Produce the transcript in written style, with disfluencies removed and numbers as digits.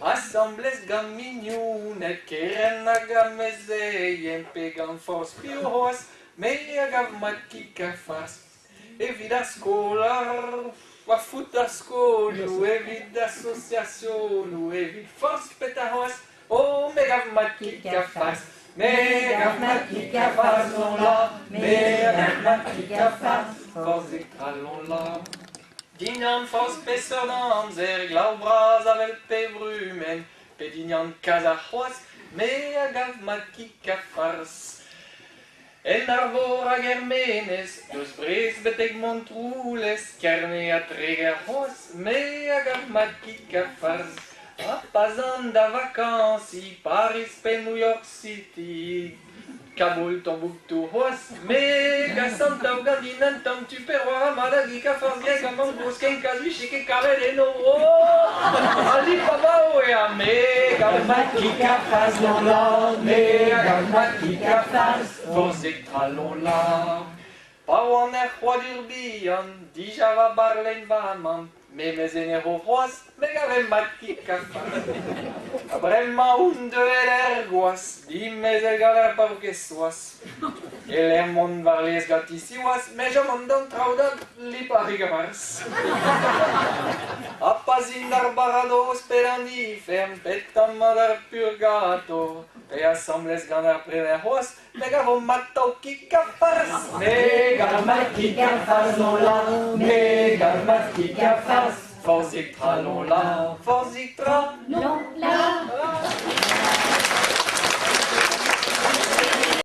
Assembles gant mignounet, keren a gav mezeien, pe gant force piouos, me a gav mat kika fas. Evit a skolar, a fout a skolou, evit associationou, evit force petahos, oh, me gav mat kika fas. Me gav mat kika fas non la, me gav mat kika fas, force ekralon la. Dignan fos pesodans glav braz avel pe vrumen, pe dignan kaza c'hoaz, me a gav mat kika fars. En arvor hag menez, deus brez beteg montroules, kerne a treger c'hoaz, me a gav mat kika fars. A pazan da vakansi, Paris pe New York City, Kaboul Tombouctou c'hoaz, me ga Santa Ugandinen tam tu perroa malagi ka fars gen ka mangos ken kazu chike kavel eno ali paba oea me ga mat kika fars non la me ga mat kika fars vos ekralon la pa oan er c'hoad ur bihan dija va barlen vaman me mezen ero c'hoaz me ga mat kika fars a bremañ oun de er goaz di mezel ga ver pa ket soaz el er mont var les gat isi oaz me jo mont d'an traodat li pari gavars a pazin d'ar baradoz pel an ifern petam ma d'ar purgator pe assembles gant ar prever c'hoaz me ga vo mat taou kika fars me ga mat kika fars non la me ga mat kika fars force ekralon la force ekra non la